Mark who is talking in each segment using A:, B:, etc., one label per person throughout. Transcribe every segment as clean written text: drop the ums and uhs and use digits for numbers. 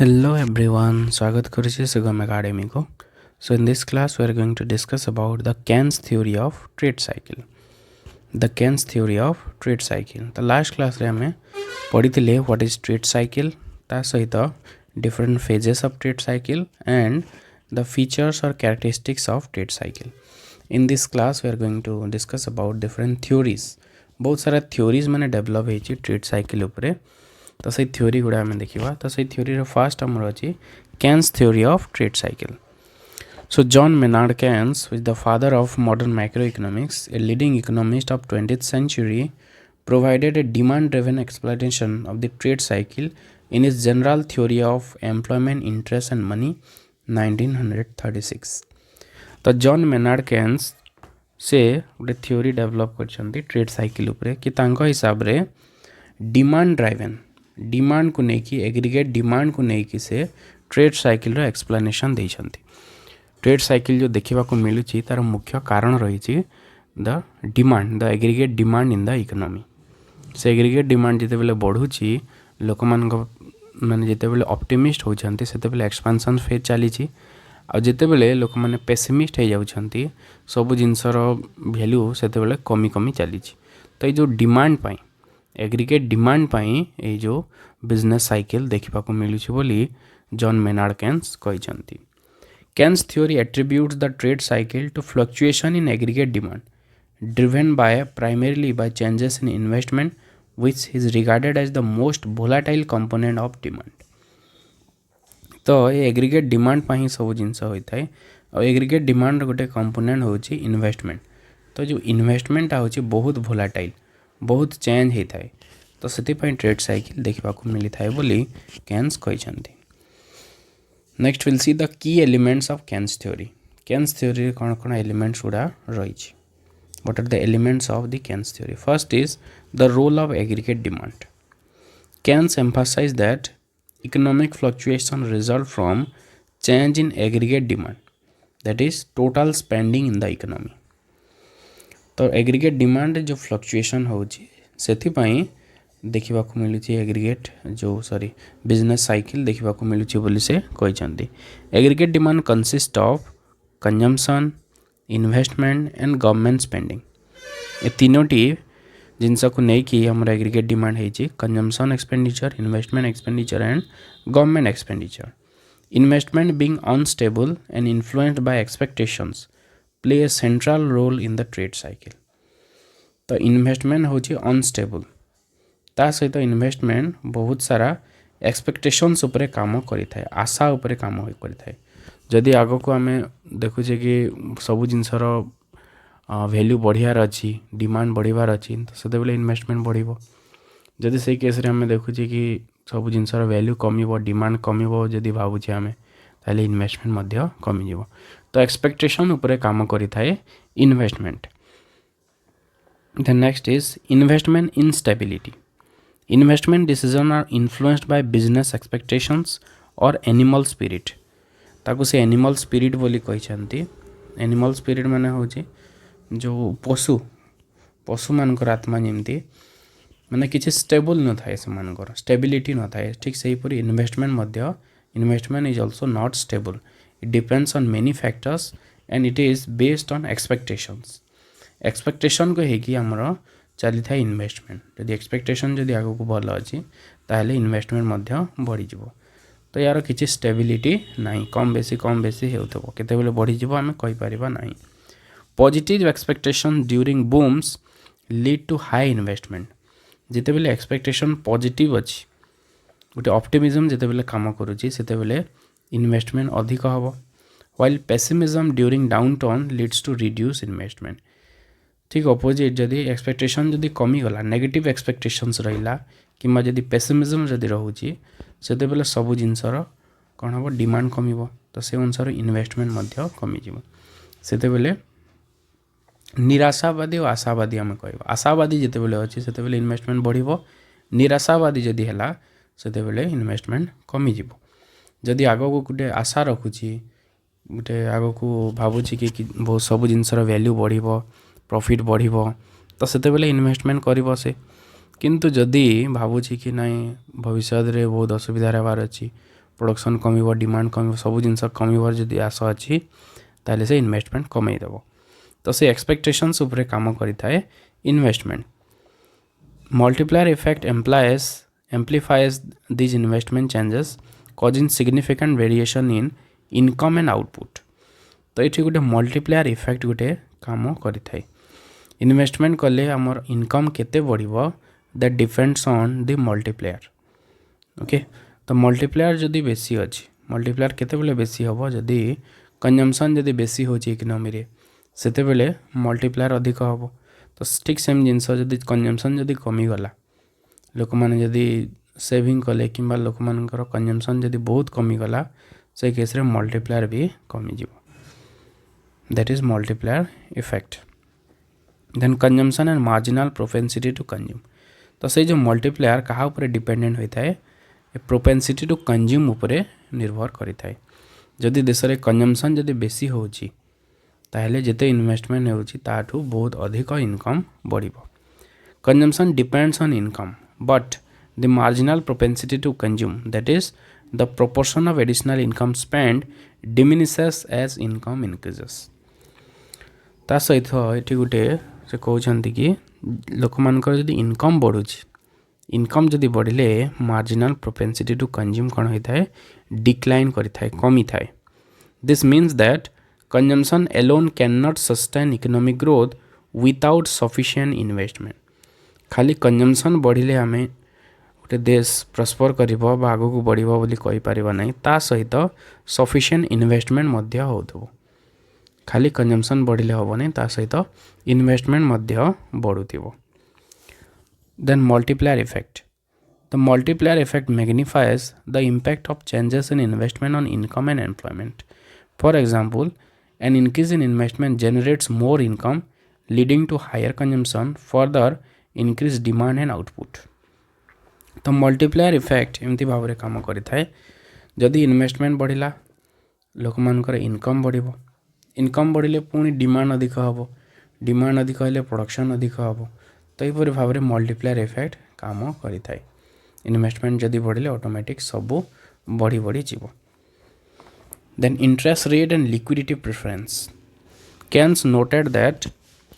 A: Hello everyone, स्वागत करुछि सुगम academy को. So in this class we are going to discuss about the Keynes theory of trade cycle. The Keynes theory of trade cycle. The last class रे हमें पढ़िथिले what is trade cycle, ता सहित different phases of trade cycle and the features or characteristics of trade cycle. In this class we are going to discuss about different theories. बहुत सारा theories मैंने develop होइछि trade cycle उपरे. तो सही theory गुड़ा आम देखा. तो सही थ्योरी फास्ट आमर अच्छी Keynes theory of trade cycle. So John Maynard Keynes is the father of modern micro economics, a leading economist of 20th century, provided a demand driven explanation of the trade cycle in his general theory of employment, interest and money 1936. तो John Maynard Keynes से गोटे theory develop कर trade cycle उपरे कि तांको हिसाब रे demand driven demand को लेकिन एग्रीगेट डिमांड को लेकिन से ट्रेड साइकिल रो एक्सप्लेनेशन देइछंती. ट्रेड साइकिल जो देखा मिलूँ तार मुख्य कारण रही the demand the aggregate demand in the economy. से एग्रीगेट डिमांड जितेबाला बढ़ुची लोक माने जितेबाला ऑप्टिमिस्ट होती से एक्सपांशन फेज चली आते लोक मैंने पेसिमिस्ट हो जाती सब जिनसर वैल्यू से कमी कमी चली. तो ये जो डिमांड पाई एग्रीगेट डिमांड पाई ये जो बिजनेस साइकिल देखा मिलूँ बोली जॉन मेनार्ड केन्स कहते. Keynes theory attributes the trade cycle to fluctuation in aggregate demand driven by primarily by changes in investment which is regarded as the most volatile component of demand. तो ये aggregate demand पर ही सब जिनस होता है और aggregate demand गोटे component होची investment. तो जो इन्वेस्टमेंट होची बहुत वोलाटाइल बहुत चेंज होता है. तो से ट्रेड साइकिल देखा मिली था बोली केन्स कहते. Next will see the key elements of Keynes theory. Keynes theory कौन कौन एलिमेंट्स गुड़ा रही. What are the elements of the Keynes theory. First is the role of aggregate demand. Keynes emphasize that economic fluctuation result from change in aggregate demand, that is total spending in the economy. तो aggregate demand जो fluctuation होची सेथिपाई देखा मिलूँ aggregate जो business cycle देखा मिलूँ बोली से कहते. Aggregate demand consist of consumption, investment and government spending. ये तीनोटी जिनस को लेकिन आम एग्रीगेट डिमांड है consumption expenditure, investment expenditure and government expenditure. Investment being unstable and influenced by expectations play a central role in the trade cycle. तो investment होची unstable ता सहित इन्वेस्टमेंट बहुत सारा एक्सपेक्टेशंस उपरे काम करि थाए, आशा उपरे काम होई करि थाए. जदि आगो को आमे देखुचे कि सब जिनसर वैल्यू बढ़ियार अच्छी डिमांड बढ़िबार अच्छी तो से इन्वेस्टमेंट बढ़िबो. जदि से केस रे आमे देखुचे कि सब जिनसर वैल्यू कमिबो डिमांड कमिबो जदि भाबुचे आमे ताले इन्वेस्टमेंट मध्य कमी जिवो. तो एक्सपेक्टेशन उपरे काम करि थाए investment. The next is investment instability. Investment decision are influenced by business expectations और एनिमल स्पिरिट. ताकू से एनिमल स्पिरिट बोली कहते. एनिमल स्पिरिट माने होची जो पशु पशु मानकर आत्मा जमती माने किसी स्टेबल न थाए से मानकर स्टेबिलिटी न थाए. ठीक से ही इन्वेस्टमेंट मध्य investment is also not stable. It depends on many factors and it is based on expectations. Expectation को है आमर चली था इन्वेस्टमेंट. जदि एक्सपेक्टेशन जदि आगो को भल अच्छी ताहले इन्वेस्टमेंट मध्य बढ़ी जिवो. तो यार किसी स्टेबिलिटी नहीं कम बेसी होथबो केतेबेले बढ़ी जिवो आमे कहि परिबा नहीं. Positive expectation during booms lead to high investment. जितेबेले एक्सपेक्टेशन पॉजिटिव अच्छी गोटे ऑप्टिमिज्म जितेबेले काम करूची सेतेबेले इन्वेस्टमेंट अधिक हबो. While pessimism during downturn leads to reduce investment. ठीक अपोजिट जदि एक्सपेक्टेशन जदि कमी गला नेगेटिव एक्सपेक्टेशंस रहिला किंबा जदि पेसिमिज्म जदि रहूची सेतेबेले सब जिनसर कौन हम डिमांड कमिबो तो से अनुसार इन्वेस्टमेंट मध्य कमी जिवो. सेतेबेले निराशावादी और आशावादी आम कह आशावादी जितेबेले अच्छी सेतेबेले इन्वेस्टमेंट बढ़िबो. निराशावादी जदि हैला सेतेबेले इन्वेस्टमेंट कमी जिवो. जदि आगो को गोटे आशा रखुची गोटे आगो को भावुची कि बहुत सब जिनसर वैल्यू बढ़िबो प्रॉफिट बढ़िबो तो सेतेबेले इन्वेस्टमेंट करिबो से. किंतु जदि भावुची कि नहीं भविष्य रे बहुत असुविधा रहबार अच्छी प्रोडक्शन कम डिमांड कम सब जिनस कम जदि आशा अच्छी ताले से इन्वेस्टमेंट कमेदेव तो से एक्सपेक्टेशंस उपरे काम करिथाए investment multiplier effect amplifies these investment changes causing significant variation in income and output तो ये गोटे मल्टीप्लायर इफेक्ट गोटे काम करिथाए इन्वेस्टमेंट कले आमर इनकम केते बढ़िबो that depends on the multiplier okay तो मल्टीप्लायर जदि बेसी अछि मल्टीप्लायर केते बेले बेसी हबो जदि कंजम्पशन जदि बेसी होची इकोनॉमी रे सेते बेले मल्टीप्लायर अधिक हबो तो ठीक सेम जिनस जदि कंजम्पशन जदि कमी गला लोक माने जदि सेविंग कले किंबा लोक मानकर कंजम्पशन जदि बहुत कमी गला से केस रे मल्टीप्लायर भी कमी जिवो that is multiplier effect then consumption and marginal propensity to consume तो से जो मल्टीप्लायर कहा ऊपर डिपेंडेंट होता है प्रोपेंसिटी टू कंज्यूम ऊपर निर्भर करता है जदि देश में कंजम्पशन जदि बेसी होची ताहले जेते इन्वेस्टमेंट होची ताठू बहुत अधिक इनकम बढ़िबो consumption depends on income but the marginal propensity to consume that is the proportion of additional income spend diminishes as income increases ता सहित ये गोटे से कहते कि लोक मानकर जदि इनकम बढ़ुची इनकम जदि बढ़िले मार्जिनल प्रोपेंसिटी टू कंज्यूम कौन होता है डिक्लाइन करिथाए कमी थाए this means that consumption alone can not sustain economic growth without sufficient investment खाली कंजम्पशन बढ़िले आमे गोटे देश प्रस्पर करिबो बा आगो को बढ़िबो बोली कहि परिबा नै ता सहित सफिशिएंट इन्वेस्टमेंट मध्य होथबो खाली कंजम्पशन बढ़िले होबो नै ता सहित इन्वेस्टमेंट मध्य बढ़ुथिबो then multiplier effect the multiplier effect magnifies the impact of changes in investment on income and employment for example an increase in investment generates more income leading to higher consumption further increase demand and output तो multiplier effect एमती भाव में काम करिथाए जदि investment बढ़िला लोक मानकर income बढ़िबो income बढ़िले पुणी demand अधिक हबो डिमांड अधिक हेले प्रोडक्शन अधिक हबो तो यह भाव में मल्टीप्लायर इफेक्ट काम करिथाए इन्वेस्टमेंट जदि बढ़िले ऑटोमेटिक सब बढ़ी बढ़ी जीवो Then interest rate and liquidity preference. Keynes noted that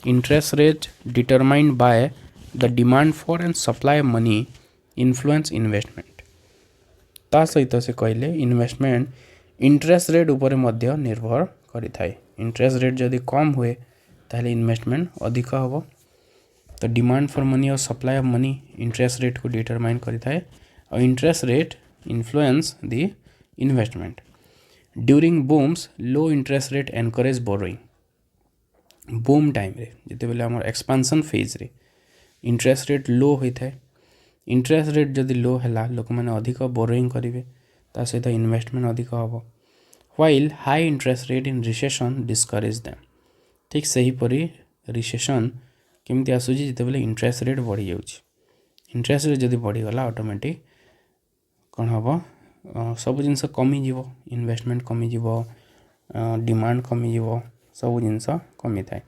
A: interest rate determined by the demand for and supply of money influence investment. ता सहित से कहले इन्वेस्टमेंट इंटरेस्ट रेट ऊपर मध्य निर्भर करिथाए इंटरेस्ट रेट जदि कम हुए ताहले इन्वेस्टमेंट अधिक हबो तो डिमांड फॉर मनी और supply of money interest rate को डिटरमाइन करिथाए और interest rate influence the investment during बूम्स low interest rate encourage borrowing boom time रे जिते बेले हमर एक्सपांशन फेज रे इंटरेस्ट रेट लो होता है इंटरेस्ट रेट जदि लो है लोक मैंने अधिक बोरोइंग करेंगे ता सहित इन्वेस्टमेंट अधिक हम while high interest rate in recession discourage them ठीक सही परी रिसेशन केमती आसूची जिते बेले इंटरेस्ट रेट बढ़ी जाउची इंटरेस्ट रेट जदि बढ़ीगला ऑटोमेटिक कौन हम सब जिनस कमी जीवो इन्वेस्टमेंट कमी जीवो डिमांड कमी जीवो सब जिनस कमी थाए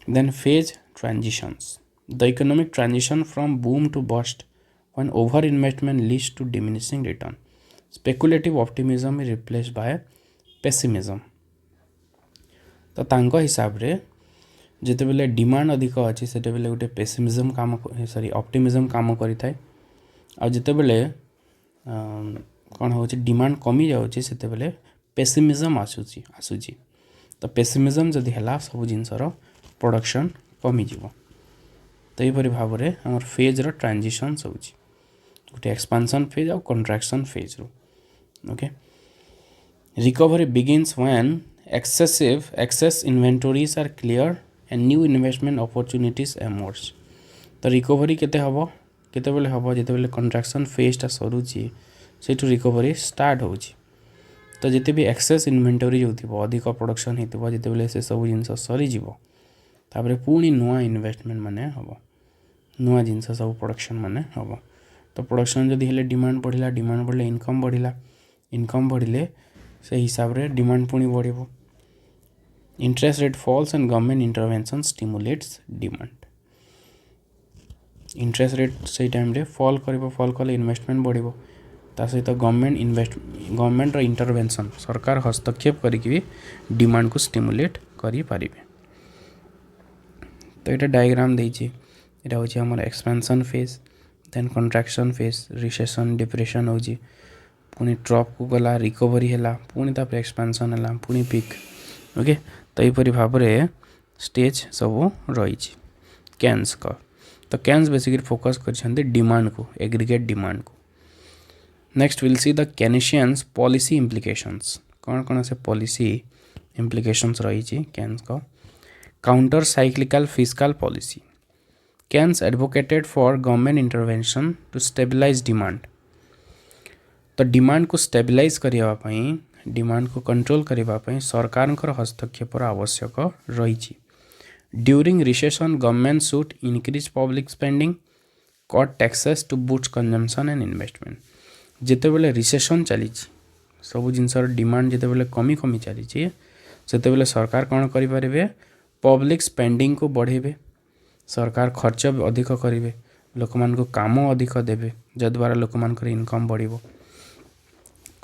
A: then phase transitions the economic transition from boom to bust when over investment leads to diminishing return speculative optimism is replaced by pessimism तो तांको हिसाब रे जिते बेले डिमांड अधिक अच्छी से बेले गोटे पेसिमिज्म काम सॉरी ऑप्टिमिज्म काम करिथाए आ जिते बेले कौन हो डिमांड कमी जाऊँगी से पेसिमिज्म आसूची तो पेसिमिज्म जदि है सब जिनसर प्रोडक्शन कमी जीवो तो यहपरी भाव में आमर फेज रो ट्रांजिशन होची गोटे एक्सपांशन फेज और कंट्राक्शन फेज रो okay recovery begins when excess inventories are clear and new investment opportunities emerge तो रिकवरी केते हबो केते बेले हबो जेते बेले कंट्राक्शन फेजटा सरुची सेठू रिकवरी स्टार्ट होची तो जिते भी एक्सेस इन्वेंटरी जो अधिक प्रोडक्शन होती जिते बेले से सब जिनस सरीजिवो तापर पुणी नुआ इन्वेस्टमेंट माने हम नुआ जिनस सब प्रोडक्शन माने हम तो प्रोडक्शन जदि हेले डिमांड बढ़िले इनकम बढ़िले से हिसाब रे डिमांड पुणी बढ़िबो interest rate falls and government intervention stimulates demand interest rate से टाइम रे फॉल कले इन्वेस्टमेंट बढ़िबो ता सहित गवर्नमेंट इंटरवेंशन सरकार हस्तक्षेप करके डिमांड को स्टिमुलेट करि पारिबे। तो ये डायग्राम देछि एटा होछि हमर expansion phase, then contraction phase, recession depression होछि, पुनी ड्रॉप को गला रिकवरी हैला, पुनी तापर एक्सपेंशन हैला, पुनी पिक। ओके, तो एपरि भाबरे स्टेज सब रहिछि केन्स का। तो केन्स बेसिकली फोकस करछन्ते डिमांड को, एग्रीगेट डिमांड को। Next will see the Keynesians policy implications. कौन कौन से पॉलिसी इम्प्लिकेशंस रही केन्स का। Counter cyclical fiscal policy. Keynes advocated for government intervention to stabilise demand. तो डिमांड को स्टेबलाइज करबा पई, डिमांड को कंट्रोल करबा पई सरकार हस्तक्षेपर आवश्यक रही। During recession government should increase public spending, cut taxes to boost consumption and investment. जिते बेले रिसेशन चली सब जिनसर डिमांड जिते बेले कमी कमी चली सेते बेले सरकार कौन करें, पब्लिक स्पेंडिंग को बढ़ेबे, सरकार खर्च अधिक करेंगे, लोक मान को काम अधिक देवे जद्वारा लोक मान इनकम बढ़िबो।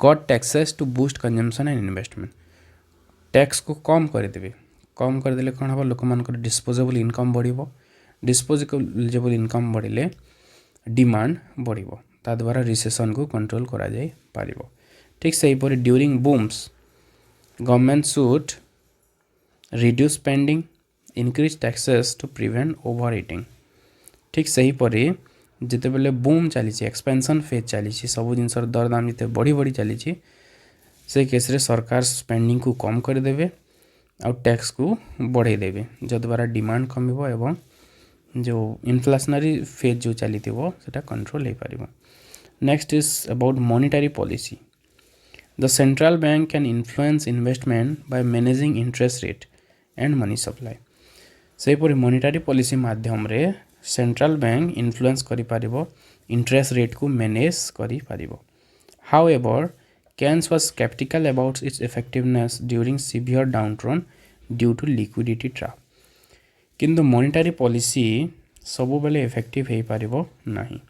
A: Cut taxes to boost consumption and investment. Tax को कम करदेवे, कम करदेले कौन हम लोक मान डिस्पोजेबल इनकम बढ़िबो, डिस्पोजेबल इनकम बढ़िले डिमांड बढ़िबो, ता द्वारा रिसेशन को कंट्रोल करा जाय पारिबो। ठीक से हीपरि during booms government should reduce spending, increase taxes to prevent overheating. ठीक से हीपरि जिते बेले बूम चली एक्सपेंशन फेज चली सब जिनसर दर दाम जिते बढ़ी बढ़ी चली से केस रे सरकार स्पेंडिंग को कम करदेवे आ टैक्स को बढ़े देवे जद्वारा डिमांड कमिबो एवं जो इन्फ्लेशनरी फेज जो चली सेटा कंट्रोल हो पारिबो। Next is about monetary policy. The central bank can influence investment by managing interest rate and money supply. सेहीपरि मॉनेटरी पॉलिसी माध्यम रे सेंट्रल बैंक इन्फ्लुएंस करि पारिबो, इंटरेस्ट रेट को मैनेज करि पारिबो। However Keynes was sceptical about its effectiveness during severe downturn due to liquidity trap. किंतु monetary policy सब बेले इफेक्टिव हो पारिबो नाही।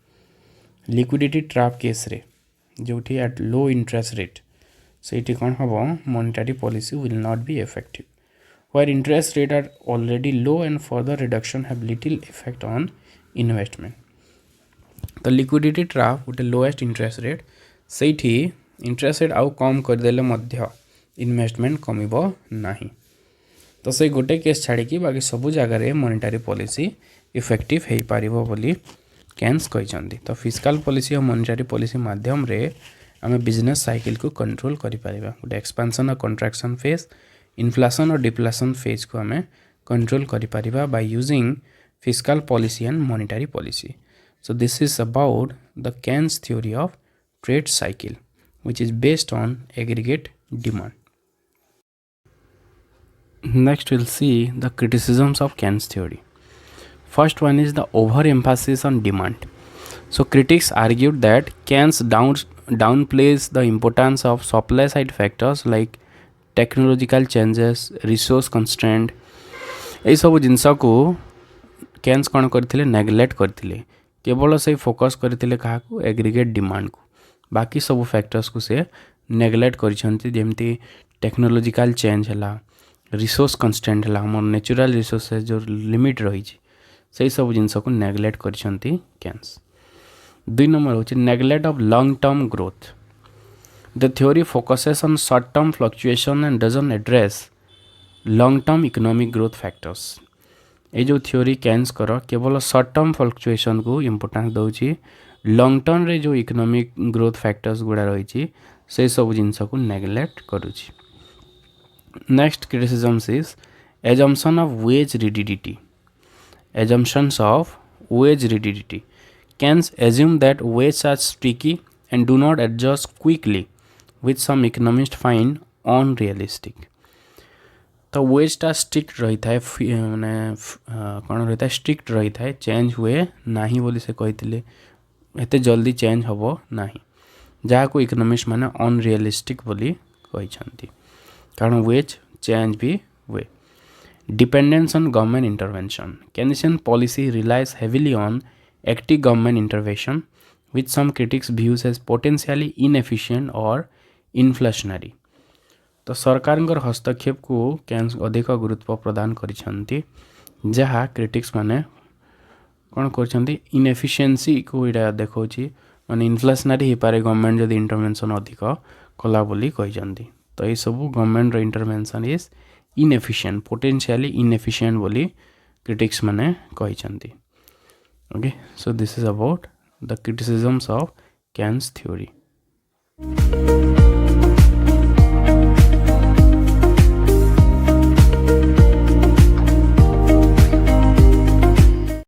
A: लिक्विडिटी ट्रैप केस रे जोठी एट लो इंटरेस्ट रेट सेठी कौन हबो, monetary policy will not be effective. Where interest rates are already low and further reduction have little effect on investment. तो liquidity trap गोटे lowest interest rate सेठी interest rate आउ कम कर देले मध्य investment कमिबो नाही। तो से गोटे केस छाड़ी की बाकी सब जगह रे मॉनेटरी पॉलिसी इफेक्टिव हो पारिबो बोली केन्स कहिसंती। तो फिस्कल पॉलिसी और मॉनेटरी पॉलिसी माध्यम रे आमे बिजनेस साइकिल को कंट्रोल करि पारिबा। गोटे एक्सपेंशन और कंट्रैक्शन फेज, इन्फ्लेशन और डिफ्लेशन फेज को हमें कंट्रोल करि पारिबा by using fiscal policy and monetary policy. So this is about the Keynes theory of trade cycle which is based on aggregate demand. Next we'll see the criticisms of Keynes theory. First one is the overemphasis on demand. So critics argued that Keynes downplays the importance of supply side factors like technological changes, resource constraint. ये सब जिनसा को Keynes कौन करथिले neglect करथिले, केवल से focus करथिले कहा को एग्रीगेट डिमांड को, बाकी सब फैक्टर्स को से नेग्लेक्ट करछंती जेमती टेक्नोलॉजिकल चेंज हला, रिसोर्स कंस्टेंट हला, हमर नेचुरल रिसोर्सेस जो लिमिट रही से सब जिनस को नेग्लेक्ट करछंती केन्स। 2 नंबर होची neglect of long term growth. The theory focuses on short term fluctuation and doesn't address long term economic growth factors. ये जो थ्योरी केन्स कर केवल शॉर्ट टर्म फ्लक्चुएशन को इम्पोर्टेंस दउची, लॉन्ग टर्म रे जो economic growth factors गुड़ा रही से सब जिनस को नेग्लेक्ट करुची। Next criticisms is assumption of ways rigidity. Assumptions of wage rigidity. Keynes assumed that wages are sticky and do not adjust quickly, which some economists find unrealistic. तो veg टा strict रही था मैंने कौन रही था स्ट्रिक्ट रही था, चेंज हुए नहीं बोली से कही एते जल्दी चेंज हम ना, जहाँ को इकोनॉमिस्ट मैंने अनरियलिस्टिक बोली कही, कारण वेज चेंज भी हुए। Dependence on government intervention. Keynesian policy relies heavily on active government intervention which some critics views as potentially inefficient or inflationary। तो सरकारଙ୍କର हस्तक्षेपକୁ କେନ୍ସ ଅଧିକ ଗୁରୁତ୍ୱ ପ୍ରଦାନ କରିଛନ୍ତି, ଯାହା କ୍ରିଟିକ୍ସ ମାନେ କ'ଣ କରିଛନ୍ତି ଇନଏଫିସିଏନ୍ସିକୁ ଏଇଟା ଦେଖାଉଛି, ମାନେ ଇନଫ୍ଲେସନାରୀ ହେଇପାରେ ଗଭର୍ଣ୍ଣମେଣ୍ଟ ଯଦି ଇଣ୍ଟରଭେନସନ୍ ଅଧିକ କଲା ବୋଲି କହିଛନ୍ତି। ତ ଏଇସବୁ ଗଭର୍ଣ୍ଣମେଣ୍ଟର ଇଣ୍ଟରଭେନସନ୍ ଇଜ୍ ଇନଏଫିସିଏଣ୍ଟ, ପୋଟେନ୍ସିଆଲି ଇନଏଫିସିଏଣ୍ଟ ବୋଲି କ୍ରିଟିକ୍ସ ମାନେ କହିଛନ୍ତି। Okay, so this is about the criticisms of Keynes theory.